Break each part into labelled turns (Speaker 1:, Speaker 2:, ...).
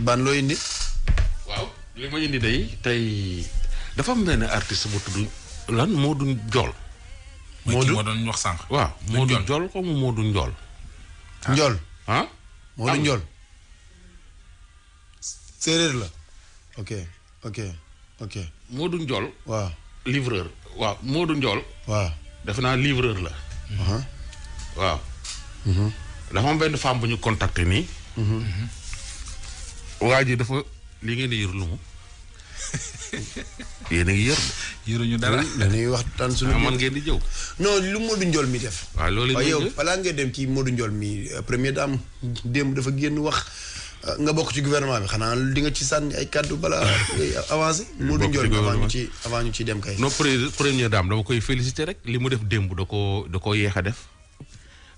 Speaker 1: ban loo indi.
Speaker 2: waaw li ma indi day tey dafa am benn artiste bu tudd lan Modou Ndiol.
Speaker 3: Modou moo doon wax sànq.
Speaker 2: waaw Modou Ndiol comme Modou Ndiol.
Speaker 1: Ndiol.
Speaker 2: ah
Speaker 1: Modou Ndiol. séeréer la. ok.
Speaker 2: Modou Ndiol.
Speaker 1: waaw.
Speaker 2: livreur waaw Modou Ndiol.
Speaker 1: waaw.
Speaker 2: defe naa livreur la. waaw. dafa am benn femme bu ñu contacter nii. waa ji dafa li ngeen di yër lu mu. yéen a ngi yër.
Speaker 3: yëruñu dara.
Speaker 1: dañuy waxtaan suñu.
Speaker 2: man ngeen di jëw.
Speaker 1: non lu Modou Ndiol mi def.
Speaker 2: waaw loolu
Speaker 1: waaye yow balaa ngay dem ci Modou Ndiol mi première dame démb dafa génn wax nga bokk ci gouvernement bi xanaa di nga ci sànni ay kàddu balaa ngay avancé. Modou Ndiol avant ñu ci dem kay.
Speaker 2: non première dame dama koy féliciter rek li mu def démb da koo yéex a def.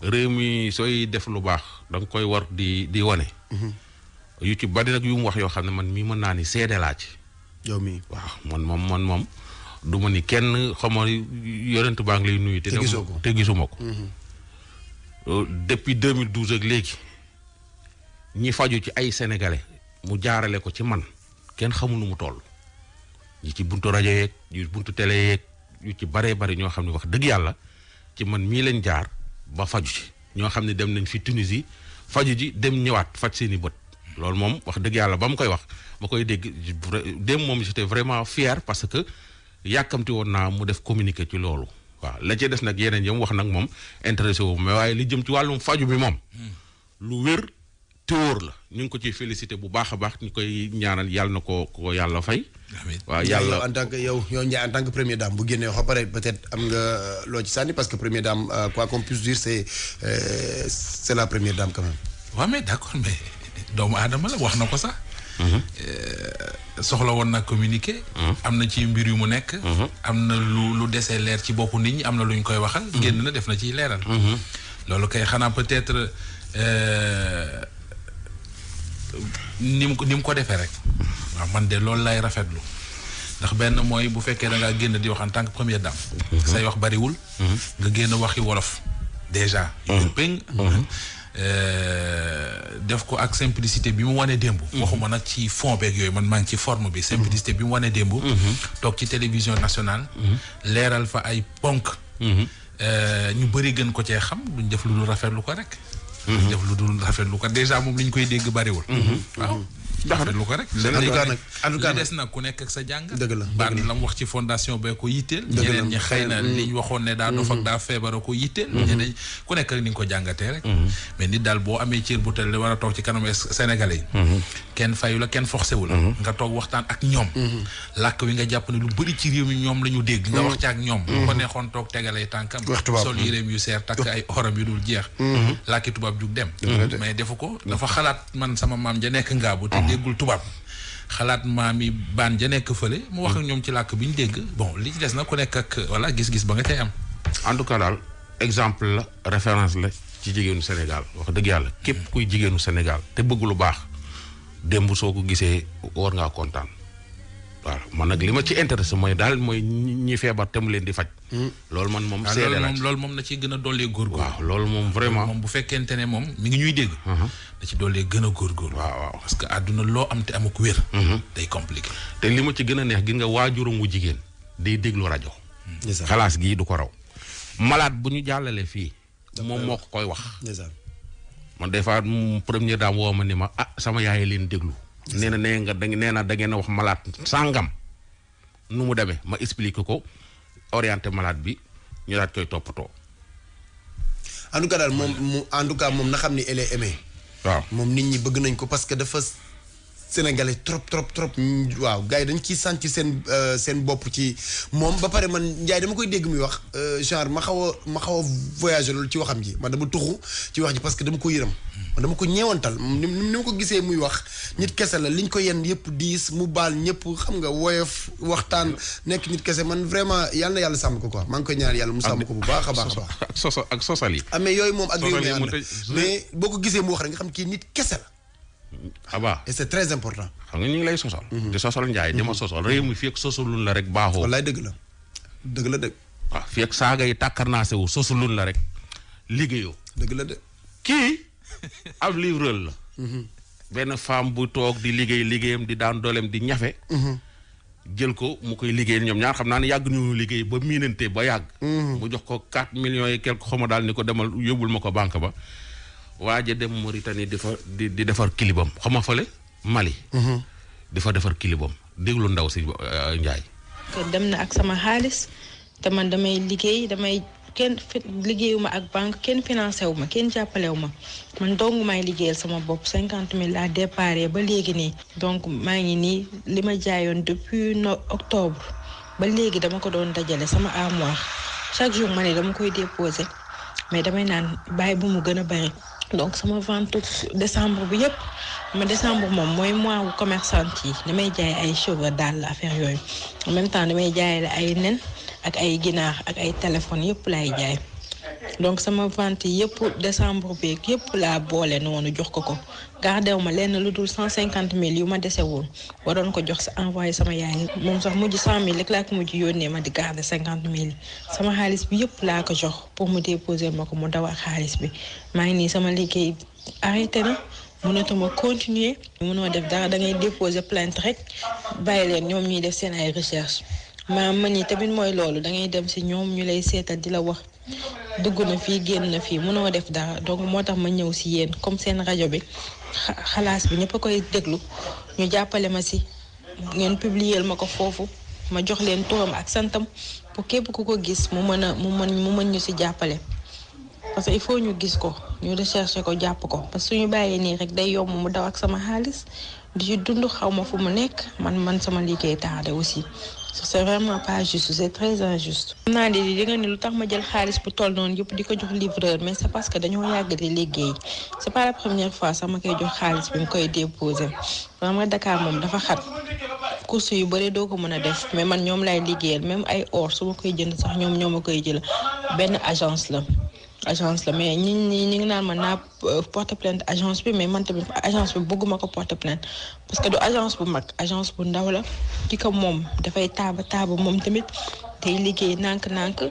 Speaker 2: réew mi sooy def lu baax da nga koy war di wane. yu ci bari nag yu mu wax yoo xam ne man mii mën naa ni seede laa ci.
Speaker 1: yow mii
Speaker 2: waaw man moom du ma ni kenn xamoo yonent baa ngi lay nuyu. te gisuma ko. depuis 2012 ak léegi ñi faju ci ay sénégalais mu jaarale ko ci man kenn xamul nu mu toll. ñi ci buntu rajo yeeg yu buntu télé yeeg yu ci baree bari ñoo xam ne wax dëgg yàlla ci man mii leen jaar ba faju ci ñoo xam ne dem nañ fi Tunisie faju ji dem ñëwaat faj seeni bët. loolu moom wax dëgg yàlla ba mu koy wax ma koy dégg dem moom j'étais vraiment fier parce que yàkkamti woon naa mu def communiqué ci loolu waaw la ci des nag yeneen yam wax nag moom intéressé wu mais waaye li jëm ci wàllum faju bi moom lu wér te wóor la ñu ngi ko ciy félicité bu baax a baax ñu koy ñaanal yàlla na ko yàlla fay. waaw yàlla
Speaker 1: en tant que yow Ndiaye en tant que première dame bu génnee wax pare peut-être am nga loo ci sànni parce que première dame quoi qu'on puisse dire c'est la première dame quand même.
Speaker 3: waaw mais d'accord mais doomu aadama la wax na ko sax. soxla woon na communiquer. am na ci mbir yu mu nekk. am na lu desee leer ci boppu nit ñi am na lu ñu koy waxal. génn na def na ciy leeral. loolu kay xanaa peut-être ni mu ko defee rek. waaw man de loolu lay rafetlu ndax benn mooy bu fekkee da ngaa génn di wax en tant que première dame. say wax bariwul. nga génn waxi wolof déjà. def ko ak simplicité bi mu wane démb. waxuma nag ci fond beeg yooyu man maa ngi ci forme bi. simplicité bi mu wane démb. toog ci télévision nationale. leeral fa ay ponk. ñu bëri gën ko cee xam duñ def lu dul rafetlu ko rek. duñ def lu dul rafetlu ko déjà moom li ñu koy dégg bariwul. waaw rafetlu ko rek.
Speaker 1: en tout cas
Speaker 3: des na ku nekk ak sa jàng.
Speaker 1: dëgg la
Speaker 3: baan la mu wax ci fondation bee ko yitteel. ñeneen ñi xëy na li ñu waxoon ne daa dof ak daa feebar ko yitteel. ñeneen ku nekk ak ni nga ko jàngatee rek. mais nit daal boo amee cër bu teel war a toog ci kanam Sénégalais yi. kenn fayu la kenn forcé wu la. nga toog waxtaan ak ñoom. làkk wi nga jàpp ne lu bëri ci réew mi ñoom la ñu dégg. nga wax ci ak ñoom. bu ko neexoon toog tegalee tànkam. sol yéreem yu seer takk ay oram yu dul jeex. làkki tubaab jug dem. mais defu ko dafa xalaat man sama maam ja nekk ngaabu te déggul tubaab. xalaat maam yi baan ja nekk fële mu wax ak ñoom ci làkk bi ñu dégg bon li ci des na ku nekk ak voilà gis-gis ba nga cay am.
Speaker 2: en tout cas daal exemple la référence la ci jigéenu Sénégal wax dëgg yàlla képp kuy jigéenu Sénégal te bëgg lu baax démb soo ko gisee war ngaa kontaan waaw man nag li ma ci intéressé mooy daal mooy ñi feebar te mu leen di faj. loolu man moom seede la
Speaker 3: loolu moom na ci gën a dollee góorgóorlu.
Speaker 2: waaw loolu moom vraiment
Speaker 3: moom bu fekkente ne moom mi ngi ñuy dégg. da ci dollee gën a góorgóorlu.
Speaker 2: waaw
Speaker 3: parce que àdduna loo am te amuk wér. day compliqué.
Speaker 2: te li ma ci gën a neex gis nga waajuram wu jigéen day déglu rajo. xalaas gii du ko raw. malade bu ñu jàllale fii. moom moo ko koy wax. man des fois première dame woo ma ni ma sama yaay leen déglu. nee na da ngeen a wax malade sàngam nu mu demee ma expliqué ko orienté malade bi ñu daal koy toppatoo.
Speaker 1: en tout cas daal moom na xam ni elle est aimée.
Speaker 2: waaw
Speaker 1: moom nit ñi bëgg nañ ko parce que dafa sénégalais trop waaw gars yi dañ ciy sentir seen bopp ci moom ba pare man Ndiaye dama koy dégg muy wax genre ma xaw a voyager loolu ci waxam ji man dama tuxu ci wax ji parce que dama ko yërëm man dama ko ñeewantal ni ma ko gisee muy wax nit kese la liñ ko yenn yëpp diis mu baal ñëpp xam nga woyof waxtaan nekk nit kese man vraiment yàlla na yàlla sàmm ko quoi maa ngi koy ñaan yàlla mu sàmm ko bu baax a baax a baax.
Speaker 2: ak sosal yi.
Speaker 1: mais yooyu moom ak yooyu mais boo ko gisee mu wax rek nga xam kii nit kese la.
Speaker 2: Aba
Speaker 1: et c'est très important.
Speaker 2: xam nga ñu ngi lay sosal. di sosal Ndiaye di ma sosal réew mi fii ak sosalun la rek baaxoo.
Speaker 1: wallaay dëgg la dëgg.
Speaker 2: waaw fii ak saaga yi tàkkarnaase wu sosalun la rek liggéeyoo.
Speaker 1: dëgg la de.
Speaker 2: kii ab livreur la. benn femme bu toog di liggéeyam di daan dooleem di ñafe. jël ko mu koy liggéeyal ñoom ñaar xam naa ne yàgg ñu liggéey ba miinante ba yàgg. mu jox ko 4 millions et quelque xoma daal ni ko demal yóbbul ma ko banque ba. waaje dem Mauritanie di defar kilibam xam nga fële Mali. di fa defar kilibam déglu ndaw si Ndiaye.
Speaker 4: dem na ak sama xaalis te man damay liggéey kenn liggéeyuma ak banque kenn financé wu ma kenn jàppalewu ma man dong may liggéeyal sama bopp 50 000 laa déparé ba léegi nii. donc maa ngi nii li ma jaayoon depuis octobre ba léegi dama ko doon dajale sama armoire chaque jour ma ne dama koy déposer mais damay naan bàyyi bu mu gën a bari. donc sama vente décembre bi yëpp décembre moom mooy mois wu commerçante yi damay jaay ay cheveux daal affaire yooyu en même temps damay jaayale ay nen ak ay ginaar ak ay téléphone yëpp laay jaay donc sama vente yëpp décembre bi yëpp laa boole noonu jox ko gardew ma lenn lu dul 150 000 yu ma dese woon waroon ko jox envoyé sama yaay moom sax mujj 100 000 rek laa ko mujj yónnee ma di garder 50 000 sama xaalis bi yëpp laa ko jox pour mu déposer ma ko mu daw ak xaalis bi maa ngi nii sama liggéey arrêté na mënatuma continuer mënoo def dara da ngay déposer plainte rek bàyyi leen ñoom ñuy def seen ay recherche man yi tamit mooy loolu da ngay dem si ñoom ñu lay seetal di la wax dugg na fii génn na fii mënoo def dara donc moo tax ma ñëw si yéen comme seen rajo bi xalaas bi ñëpp a koy déglu ñu jàppale ma si ngeen publier ma ko foofu ma jox leen turam ak santam pour képp ku ko gis mu mën ñu si jàppale parce que il faut ñu gis ko ñu rechercher ko jàpp ko parce que suñu bàyyee nii rek day yomb mu daw ak sama xaalis di ci dund xaw ma fu mu nekk man sama liggéey tardé aussi c'est vraiment pas juste c'est très injuste. xam naa di nga ne lu tax ma jël xaalis bu toll noonu yëpp di ko jox livreur mais c'est parce que dañoo yàgg di liggéey c'est pas la première fois sax ma koy jox xaalis bi mu koy déposer vraiment Dakar moom dafa xat course yu bëri doo ko mën a def mais man ñoom lay liggéeyal même ay or su ma koy jënd sax ñoo ma koy jël benn agence la mais ñi ngi naan man naa porter plainte agence bi mais man tamit agence bi bëgguma ko porter plainte parce que du agence bu mag agence bu ndaw la ki ko moom dafay taaba moom tamit tey liggéey nànk-nànk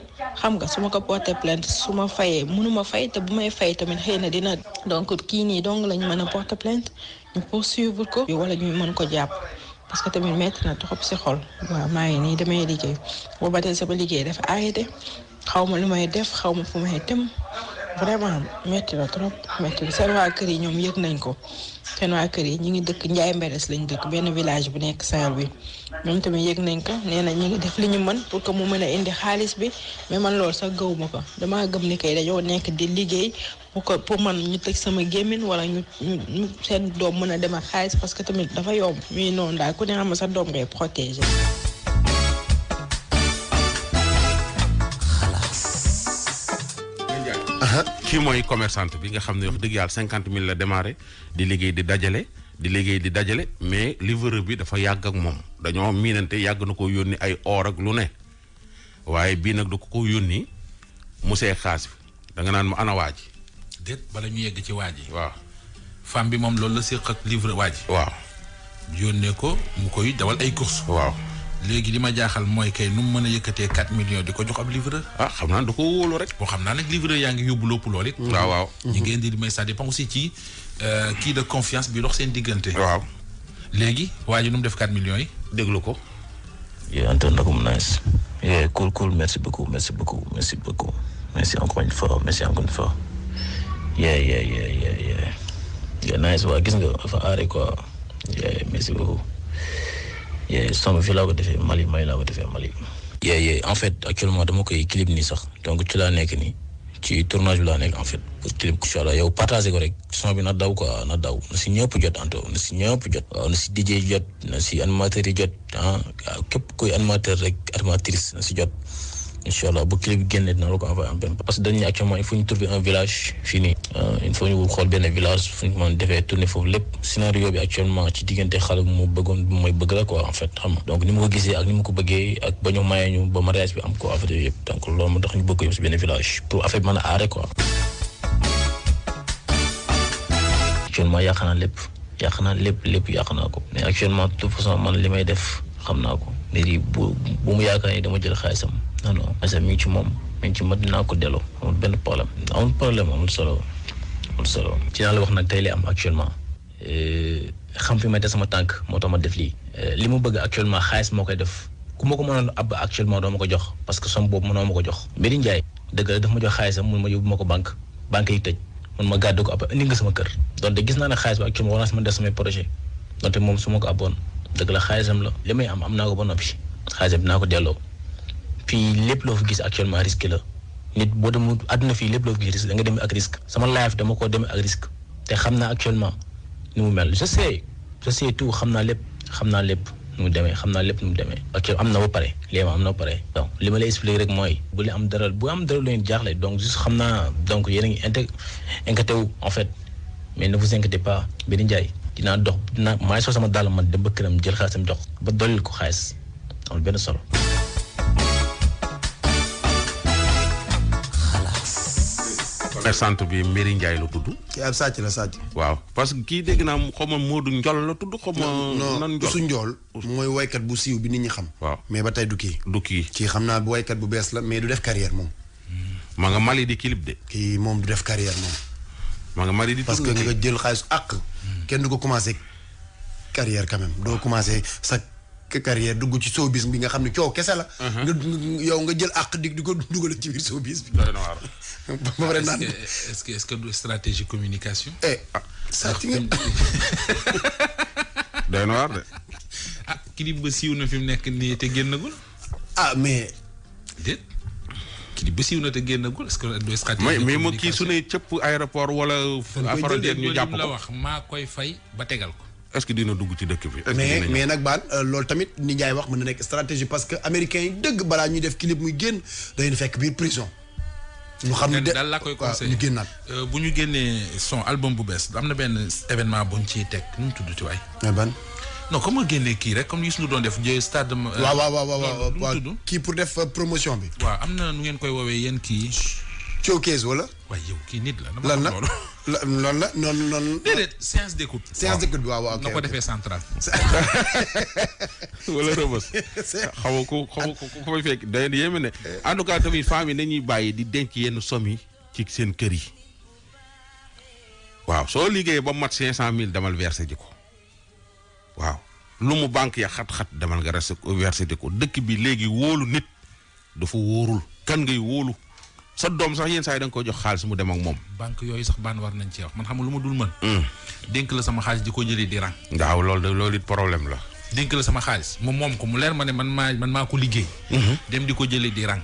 Speaker 4: xam nga su ma ko porter plainte su ma fayee mënuma fay te bu may fay tamit xëy na dina donc kii nii dong lañu mën a porter plainte ñu poursuivre ko wala ñu mën ko jàpp parce que tamit metti na trop si xol waaw maa ngi nii damay liggéey booba tey sama liggéey dafa arrêté xaw ma lu may def xaw ma fu may dem vraiment metti na trop metti seen waa kër yi ñoom yëg nañ ko seen waa kër yi ñi ngi dëkk Ndiaye Mberes lañ dëkk benn village bu nekk Saint-Louis ñoom tamit yëg nañ ko nee na ñi ngi def li ñu mën pour que mu mën a indi xaalis bi mais man loolu sax gëwuma ko damaa gëm ni kay dañoo nekk di liggéey pour man ñu tëj sama gémmiñ wala ñu seen doom mën a dem ak xaalis parce que tamit dafa yomb muy noonu daal ku ne xam sa doom ngay protéger.
Speaker 2: kii mooy commerçante bi nga xam ne wax dëgg yàlla 50 000 la démarré di liggéey di dajale mais livreur bi dafa yàgg ak moom dañoo miinante yàgg na ko yónni ay or ak lu ne waaye bii nag du ko yónni mu see xaas bi da nga naan ma ana waa ji
Speaker 3: déet bala ñu yegg ci waa ji
Speaker 2: waaw
Speaker 3: femme bi moom loolu la séq ak livreur waa ji
Speaker 2: waaw
Speaker 3: yónnee ko mu koy dawal ay course
Speaker 2: waaw
Speaker 3: léegi li ma jaaxal mooy kay nu mu mën a yëkkatee 4 millions di ko jox ab livreur.
Speaker 2: xam naa da ko wóolu rek.
Speaker 3: boo xam naa nag livreur yaa ngi yóbbu lépp lool it.
Speaker 2: waaw.
Speaker 3: ñi ngeen di mais ça dépend aussi ci kii de confiance bi dox seen diggante.
Speaker 2: waaw.
Speaker 3: léegi waa ji nu mu def 4 millions yi.
Speaker 2: déglu ko.
Speaker 5: Antoine nag mu nice. cool merci beaucoup merci encore une fois nice waa gis nga dafa aare quoi merci beaucoup. sama fi laa ko defee Mali laa ko defee Mali. en fait actuellement dama koy clip nii sax donc ci laa nekk nii ci tournage bi laa nekk en fait pour clip incha allah yow partagé ko rek son bi na daw quoi na daw na si ñëpp jot Anto na si ñëpp jot. waaw na si DJ jot na si animateur yi jot képp kuy animateur rek animatrice na si jot incha allah bu clip bi génnee dina la ko envoyé en benn parce que dañu actuellement il faut ñu trouver un village fii nii il faut ñu xool benn village fu ñu mën defee tourner foofu lépp scénario bi actuellement ci diggante xale bu mu bëggoon bu mooy bëgg la quoi en fait xam nga donc ni ma ko gisee ak ni ma ko bëggee ak ba ñu mayee ñu ba mariage bi am ko affaire yooyu yëpp donc loolu moo tax ñu bëgg ko yóbbu si benn village pour affaire bi mën a aare quoi. actuellement yàq naa lépp yàq naa ko mais actuellement de toute façon man li may def xam naa ko léegi bu mu yaakaar ni dama jël xaalisam. non parce que mi ngi ci moom dinaa ko delloo amul benn problème amul solo ci naa la wax nag tey li am actuellement xam fi may def sama tànk moo tax ma def lii. li mu bëgg actuellement xaalis moo koy def ku ma ko mënoon ab actuellement doo ma ko jox parce que somme boobu mënoo ma ko jox. Mbiri Ndiaye dëgg la daf ma jox xaalisam mun ma yóbbu ma ko banque yi tëj mun ma gàddu ko après indi nga sama kër donte gis naa ne xaalis ba actuellement war naa si mën def samay projet donte moom su ma ko abboon dëgg la xaalisam la li may am naa ko ba noppi xaalisam dinaa ko delloo fii lépp loo fi gis actuellement risque la nit boo dem àdduna fii lépp loo fi gis risque da nga dem ak risque sama life dama ko dem ak risque te xam naa actuellement ni mu mel je sais tout xam naa lépp nu mu demee xam naa lépp nu mu demee ok am na ba pare lii ma am na ba pare donc li ma lay expliquer rek mooy bu am dara lu leen jaaxle donc juste xam naa donc yéen a ngi inquiété wu en fait mais ne vous inquiétez pas Mbiri Ndiaye dinaa maay soo sama dàll man dem ba këram jël xaalisam jox ba dollil ko xaalis amul benn solo.
Speaker 2: sant bi Mbiri Ndiaye la tudd.
Speaker 1: kii ab sàcc la sàcc.
Speaker 2: waaw parce que kii dégg naa xaw ma Modou Ndiol la tudd xaw ma. nan Ndiol
Speaker 1: su Ndiol. mooy waykat bu siiw bi nit ñi xam.
Speaker 2: waaw
Speaker 1: mais ba tey du kii. kii xam naa bu waykat bu bees la mais du def carrière moom.
Speaker 2: ma nga Mali di clip de.
Speaker 1: kii moom du def carrière moom.
Speaker 2: ma nga Mali di
Speaker 1: parce que nga jël xaalis àq. kenn du ko commencé carrière quand même doo commencé sa carrière dugg ci showbiz bi nga xam ne coow kese la. yow nga jël àq di ko dugal ci biir showbiz bi. ba pare naan
Speaker 3: est-ce que du stratégie communication.
Speaker 1: saa ci nga.
Speaker 2: doy na waar de.
Speaker 3: clip ba siiw na fi mu nekk nii te génnagul.
Speaker 1: mais.
Speaker 3: déet clip ba siiw na te génnagul est-ce que du stratégie.
Speaker 2: mais moo kii su ne cëpp aéroport wala. frontière ñu jàpp ko
Speaker 3: la wax maa koy fay ba tegal ko.
Speaker 2: est-ce que dina dugg ci dëkk bi.
Speaker 1: mais nag baan loolu tamit ni Ndiaye wax mën na nekk stratégie parce que américains yi dëgg balaa ñuy def clip muy génn dañuy fekk biir prison. ñu xam ne
Speaker 3: daal laa koy conseillé
Speaker 1: ñu génnaat.
Speaker 3: bu ñu génnee son album bu bees am na benn événement bu ñu ciy teg nu mu tudd ci waay.
Speaker 1: ban.
Speaker 3: non comme nga génnee kii rek comme Youssou Ndour doon def jëy stade.
Speaker 1: waaw kii pour def promotion bi.
Speaker 3: waaw am na nu ngeen koy woowee yéen kii.
Speaker 1: showcase wala.
Speaker 3: waaye yow kii nit la.
Speaker 1: lan la loolu la noonu.
Speaker 3: déedéet séance d'écoute.
Speaker 1: séance d'écoute bi waaw ok
Speaker 3: na ko defee central.
Speaker 2: wala rëbës. xaw ma ku fay fekk day yéeme ne. en tout cas tamit femmes yi nañuy bàyyi di denc yenn somme yi ci seen kër yi. waaw soo liggéeyee ba mat 500,000 demal versé ji ko. waaw lu mu banque ya xat-xat demal nga versé ji ko dëkk bi léegi wóolu nit dafa wóorul kan ngay wóolu. sa doom sax yenn saa yi da nga ko jox xaalis mu dem ak moom.
Speaker 3: banque yooyu sax baan war nañ ci wax man xam nga lu ma dul mën. dénk la sama xaalis di ko jëlee di rang.
Speaker 2: waaw loolu it problème la.
Speaker 3: dénk la sama xaalis moom ko mu leer ma ne man maa ko liggéey. dem di ko jëlee di rang.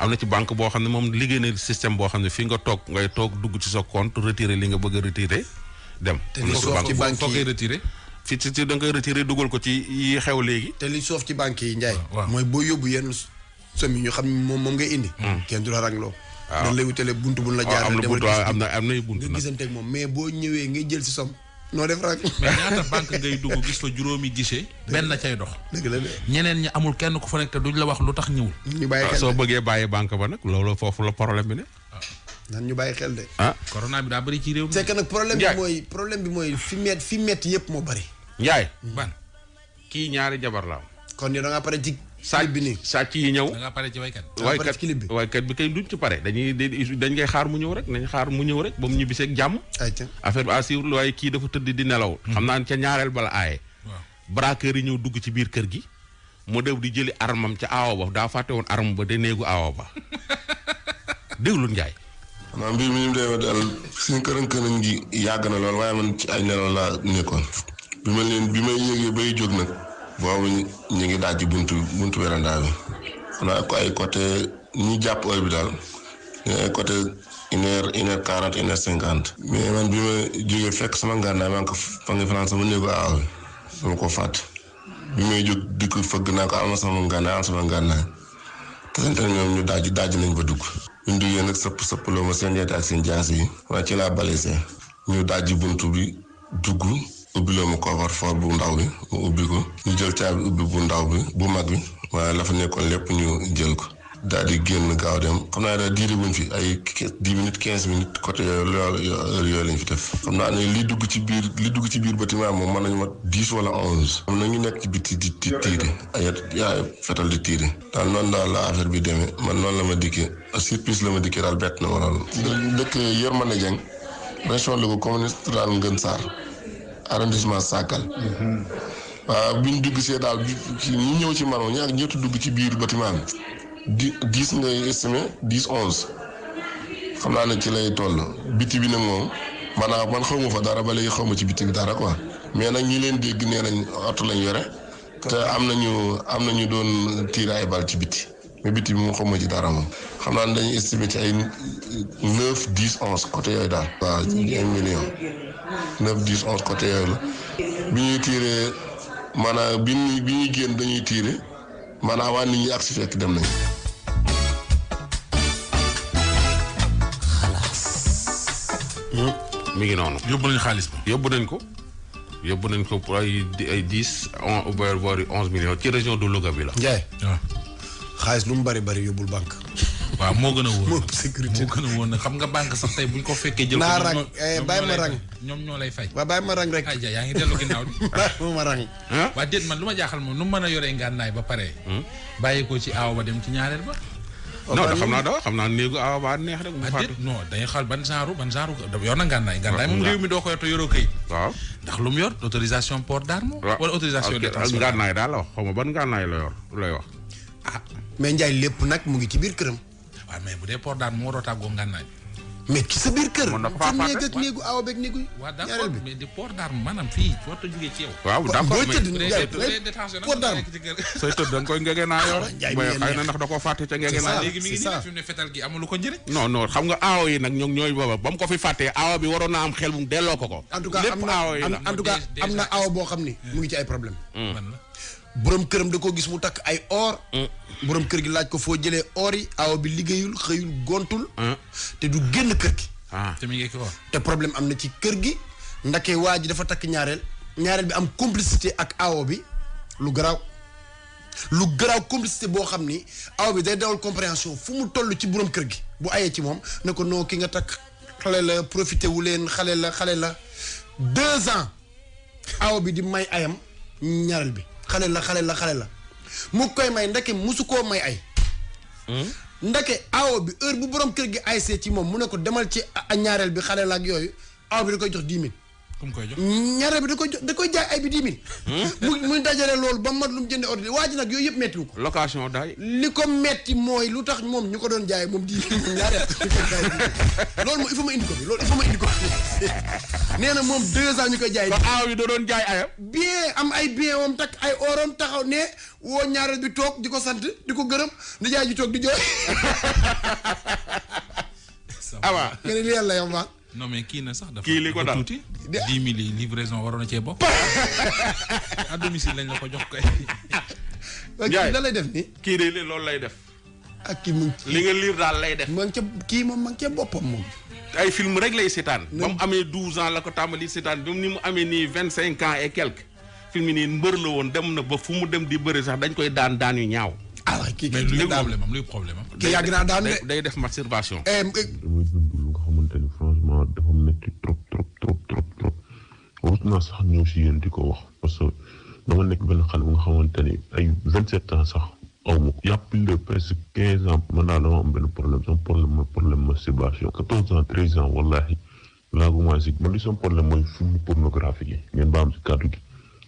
Speaker 2: am na ci banque boo xam ne moom liggéey na système boo xam ne fii nga toog ngay toog dugg ci sa compte retirer li nga bëgg a retirer dem.
Speaker 1: te li soof ci banque yi
Speaker 3: foo koy retirer.
Speaker 2: fii ci da nga koy retirer dugal ko ci yi xew léegi.
Speaker 1: te li soof ci banque yi Ndiaye.
Speaker 3: waaw
Speaker 1: mooy boo yóbbu yenn somme yi ñu xam ne moom ngay indi. kenn du la rangloo.
Speaker 2: waaw
Speaker 1: dañ lay wutale buntu bu la jaar.
Speaker 2: am na buntu am na buntu
Speaker 1: nga gisante ak moom mais boo ñëwee ngay jël si somme noo def rek.
Speaker 3: mais ñaata banque ngay dugg gis fa juróomi guichet. benn cay dox.
Speaker 1: dëgg la de.
Speaker 3: ñeneen ñi amul kenn ku fa nekk te duñ la wax lu tax ñëwul.
Speaker 1: ñu bàyyi xel
Speaker 2: soo bëggee bàyyi banque ba nag loolu foofu la problème bi ne.
Speaker 1: nan ñu bàyyi xel de.
Speaker 3: corona bi daa bëri ci réew mi.
Speaker 1: c'est que nag problème bi mooy fi metti yëpp moo bëri.
Speaker 2: Ndiaye.
Speaker 3: ban
Speaker 2: kii ñaari jabar la am.
Speaker 1: kon yow da ngaa pare ci. clip bi nii
Speaker 2: sàcc yi ñëw.
Speaker 3: da ngaa pare ci waykat.
Speaker 2: waykat bi kay duñ ci pare dañ koy xaar mu ñëw rek nañ xaar mu ñëw rek ba mu ñibbisee ak jàmm. affaire bi assur waaye kii dafa tëdd di nelaw. xam naa ca ñaareel bala aaye.
Speaker 3: waaw
Speaker 2: braqueur yi ñëw dugg ci biir kër gi. mu dew di jëli armam ca aawa ba daa fàtte woon arme ba de néegu aawa ba déglu Ndiaye.
Speaker 6: maanaam mbir mi ni mu demee daal suñu këram gi yàgg na lool waaye man ci ay nelaw laa nekkoon. bi may yéegee bay jóg nag. boobu ñu ngi daaj ci buntu werandaa bi xanaa ko ay côté ñi jàpp heure bi daal ay côté 1h40 1h50. mais man bi ma jógee fekk sama ngànnaay maa ngi ko fa nga fanaan sama néegu aaw bi dama ko fàtte bi may jóg di ko fëgg naa ko am sama ngànnaay te seen ñoom ñu daaj nañ ba dugg. ñu duggee nag sëppaloo ma seen yeete ak seen jaas yi waaye ci laa balisee ñu daaj buntu bi dugg. ubbiloo ma coffre-fort bu ndaw bi mu ubbi ko ñu jël caabi ubbi bu ndaw bi bu mag bi waaye la fa nekkoon lépp ñu jël ko daal di génn gaaw dem xam naa daal diiri wuñ fi ay 10 minutes 15 minutes côté yooyu lañ fi def. xam naa ne li dugg ci biir bâtiment moom mën nañu mat 10 wala 11. am na ñu nekk ci biti di tiire ay fetal di tiire daal noonu daal la affaire bi demee man noonu la ma dikkee surprise la ma dikkee daal bett na ma lool. dëkk Yërmande Dieng région Louga commune rurale Ngën Sarr arrondissement Sakal. waaw bi ñu dugg see daal ñu ñëw ci man ñaar ñëpp dugg ci biir bâtiment bi 10 ngay estimé 10 11 xam naa ne ci lay toll biti bi nag moom maanaam man xawma fa dara ba léegi xawma ci biti bi dara quoi mais nag ñi leen dégg nee nañ oto lañ yore te am nañu doon tiir ay bal ci biti mais biti bi moom xawma ci dara moom xam naa ne dañuy estimé ci ay 9 10 11 côté yooyu daal. waaw 1 million 9 10 11 côté yooyu la bi ñuy tiiree. maanaam bi ñuy génn dañuy tiire maanaam waa nit ñi ak si fekk dem nañ.
Speaker 2: mi ngi noonu.
Speaker 3: yóbbu nañu xaalis ba.
Speaker 2: yóbbu nañ ko pour ay 10 voire 11 millions ci région de Louga bi la.
Speaker 1: Ndiaye.
Speaker 3: waaw.
Speaker 1: xaalis lu mu bari yóbbul banque.
Speaker 3: waaw moo gën a wóor.
Speaker 1: moo sécurité
Speaker 3: moo gën a wóor nag xam nga banque sax tey buñ ko fekkee. jël ko
Speaker 1: naa rang bàyyi ma rang.
Speaker 3: ñoom ñoo lay fay.
Speaker 1: waaw bàyyi ma rang rek.
Speaker 3: ay yaa ngi dellu ginnaaw di.
Speaker 1: bàyyi ma rang.
Speaker 3: waa déet man lu ma jaaxal moom nu mu mën a yoree ngànnaay ba pare. bàyyi ko ci aaw ba dem ci ñaareel ba.
Speaker 2: non xam naa néegu aaw ba neex rek. mu fàtte
Speaker 3: non dañuy xaal ban genre yor na ngànnaay. ngànnaay moom réew mi doo ko yor te yoroo këyit.
Speaker 2: waaw
Speaker 3: ndax lu mu yor autorisation port d'arme. wala autorisation de transport.
Speaker 2: ngànnaay daal la wax xaw ma ban ngànnaay la yor lay wax.
Speaker 3: ah
Speaker 1: mais Ndiaye lépp nag mu ngi ci biir këram.
Speaker 3: waaw mais bu dee port d'arme moo doo tàggoo ngànnaay.
Speaker 1: mais ci sa biir kër.
Speaker 2: mën na ko faa fàtte
Speaker 1: ak néegu awa beeg néegu.
Speaker 3: waaw
Speaker 1: ñaareel
Speaker 3: d'accord
Speaker 1: bi
Speaker 3: mais di port d'arme maanaam fii foo ta jógee ci yow.
Speaker 2: waaw d'accord
Speaker 1: booy
Speaker 2: mais
Speaker 1: tëdd Ndiaye port d'arme.
Speaker 2: sooy tëdd da nga koy ngege naa yor.
Speaker 1: Ndiaye
Speaker 2: mais xëy na ndax da koo fàtte ca ngege naa.
Speaker 3: léegi mi ngi
Speaker 1: c'est ça.
Speaker 3: nii fi mu ne fetal gi amul lu ko njëriñ.
Speaker 2: non xam nga aawo yi nag ñooy booba ba mu ko fi fàttee aawo bi waroon naa am xel mu delloo ko.
Speaker 1: en tout cas
Speaker 2: lépp aawo yi la.
Speaker 1: en tout cas am na awa boo xam ni mu ngi ci ay problème
Speaker 3: man la
Speaker 1: borom këram da koo gis mu takk ay or. borom kër gi laaj ko foo jëlee or yi awa bi liggéeyul xëyul gontul. te du génn kër gi.
Speaker 3: te mi ngi ko wax.
Speaker 1: te problème am na ci kër gi ndake waa ji dafa takk ñaareel bi am complicité ak awo bi lu garaaw complicité boo xam ni awo bi day dawal compréhension fu mu toll ci borom kër gi bu ayee ci moom ne ko non ki nga takk xale la profité wu leen xale la 2 ans awo bi di may ayam ñaareel bi xale la mu koy may ndake musu koo may ay ndake awo bi heure bu borom kër gi ay see ci moom mu ne ko demal ci ñaareel bi xale la ak yooyu awo bi da koy jox 10 000.
Speaker 3: comme koy jox
Speaker 1: ñaareel bi da koy jaay ay bi 10 000. muy dajale loolu ba mat lu mu jëndee ordre waa ji nag yooyu yëpp méttiwu ko.
Speaker 2: location daay.
Speaker 1: li ko metti mooy lu tax moom ñu ko doon jaay moom 10 000 ñaareel loolu moom il faut ma indi ko nee na moom 2 ans ñu koy jaay.
Speaker 2: ba aaw yi da doon jaay ayam.
Speaker 1: bien am ay bien moom takk ay orom taxaw ne woo ñaareel bi toog di ko sant di ko gërëm di jaay ji toog di jooy.
Speaker 2: awa
Speaker 1: nga ne li yàlla yow baax.
Speaker 3: non mais kii na sax dafa
Speaker 2: kii li ko dal
Speaker 3: tuuti 10 000 yi livraison waroon na cee bokk. à domicile lañ la ko jox kay.
Speaker 1: Ndiaye lan lay def nii.
Speaker 2: kii de loolu lay def.
Speaker 1: ak kii mu
Speaker 2: li nga liir daal lay def.
Speaker 1: ma ngi ca kii moom ma ngi ca boppam moom.
Speaker 2: ay film rek lay seetaan. ba mu amee 12 ans la ko tàmbali seetaan ba ni mu amee nii 25 ans et quelques. film yi nii mbër la woon dem na ba fu mu dem di bëri sax dañ koy daan yu ñaaw.
Speaker 1: ah kii
Speaker 3: mais luy problème am.
Speaker 1: kii yàgg naa daan de.
Speaker 2: day def masturbation.
Speaker 7: damay dund lu nga xamante ni franchement dafa métti trop warut naa sax ñëw si yéen di ko wax parce que dama nekk benn xale bu nga xamante ni ay 27 ans sax aw ma ko. y a plus de presque 15 ans man daal dama am benn problème sama problème mooy problème masturbation 14 ans 13 ans wallahi laa commencé man li sama problème mooy film pornographique yi ngeen baam si kàddu gi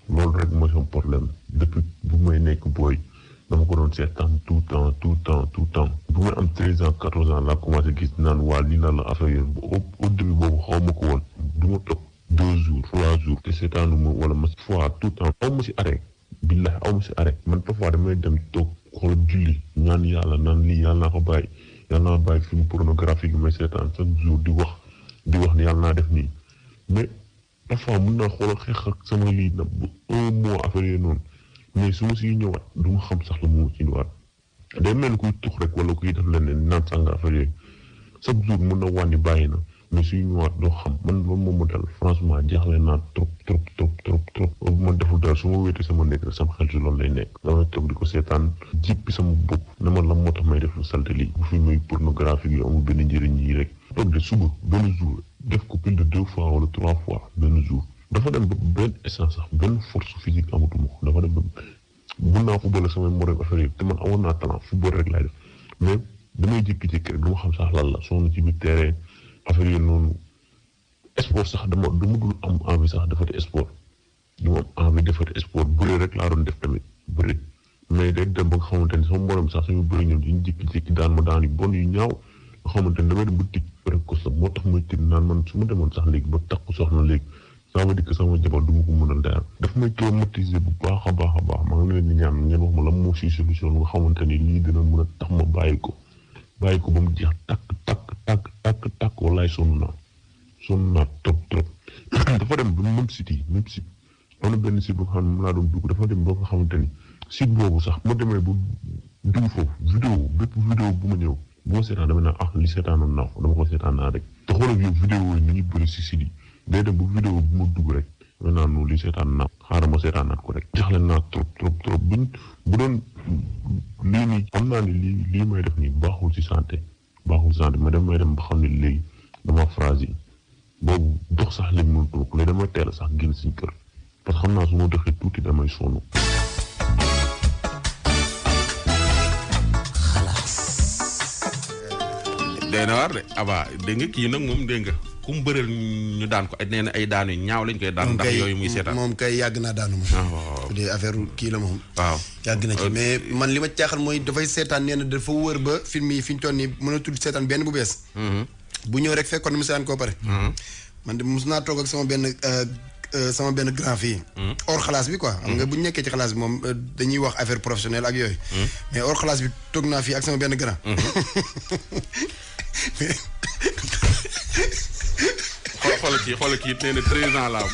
Speaker 7: loolu rek mooy sama problème depuis bu may nekk booy dama ko doon seetaan tout temps bu may am 13 ans 14 ans laa commencé gis naan waa lii la affaire yooyu au début boobu xaw ma ko woon du ma toog 2 jours 3 jours te seetaanu ma wala ma fois tout temps aw ma si arrêt billahi aw ma si arrêt man parfois damay dem toog xool julli ñaan yàlla naan lii yàlla naa ko bàyyi yàlla naa bàyyi film pornographique yi may seetaan chaque jour di wax ni yàlla naa def nii mais parfois mun naa xoolal xeex ak sama lii na bu 1 mois affaire yooyu noonu mais su ma siy ñëwaat du ma xam sax la mu ci ñëwaat day mel ni kuy tux rek wala kuy def leneen naan sàngara affaire yooyu chaque jour mun na wàññi bàyyi na mais suy ñëwaat doo xam man loolu moom mu dal franchement jaaxle naa trop bu ma deful dara su ma wéetee sama nekk rek sama xel si loolu lay nekk damay toog di ko seetaan jippi sama bopp ne ma lan moo tax may def lu salte lii bu fi muy pornographique yi amul benn njëriñ yi rek toog de suba benn jour def ko plus de 2 fois wala 3 fois benn jour dafa dem ba benn essence sax benn force physique amatuma ko dafa dem ba mun naa football samay morom affaire yi te man amoon naa talent football rek laay def mais damay jékki-jékki rek du ma xam sax lan la soxna ci biir terrain affaire yi noonu sport sax dama dul am envie sax defati sport du ma am envie defati sport bëre rek laa doon def tamit bëre mais day dem ba nga xamante ni sama morom sax suñu bëri ñoom diñu jékki-jékki daan ma daan yu bon yu ñaaw nga xamante ni damay dem ba tig rek ko sax moo tax may tig naan man su ma demoon sax léegi ba takku soxna léegi ça veut dire que sama jabar du ma ko mënal dara daf may traumatiser bu baax a baax maa ngi leen di ñaan ngeen wax ma la moo si solution nga xamante ni lii dina mën a tax ma bàyyi ko ba mu jeex takk wallaay sonn naa trop dafa dem ba même site am na benn site boo xam ne mu laa doon dugg dafa dem ba nga xamante ni site boobu sax ma demee ba dugg foofu bépp vidéo bu ma ñëw bu ma seetaan dama naan li seetaanoon naa ko dama ko seetaan naa rek te xoolal yow vidéo yi ni ñuy bëri si site yi day dem ba vidéo bu ma dugg rek dama naan noonu li seetaan naa xaaral ma seetaanaat ko rek jaxle naa trop bu doon lii nii xam naa ni lii may def nii baaxul ci santé mais damay dem ba xam ne léegi dama phrase yi boobu dox sax léegi mënut ko léegi dama teel sax génn suñu kër parce que xam naa su ma doxee tuuti damay sonn.
Speaker 2: day na war de aba dégg nga kii nag moom dégg nga ku mu bëreel ñu daan ko nee na ay daan yu ñaaw lañ koy daan ndax yooyu muy seetaan
Speaker 1: moom kay yàgg naa daanu moom su dee affaire kii la moom
Speaker 2: waaw
Speaker 1: yàgg na ci mais man li ma caaxal mooy dafay seetaan nee na dafa wër ba film yi fi ñu toll nii mën a tudd seetaan benn bu bees bu ñëw rek fekkoon mu seetaan koo pare man de mos naa toog ak sama benn grand fille hors classe bi quoi xam nga bu ñu nekkee ci classe bi moom dañuy wax affaire professionnelle ak yooyu mais hors classe bi toog naa fii ak sama benn grand
Speaker 2: xoolal kii nee na 13 ans la am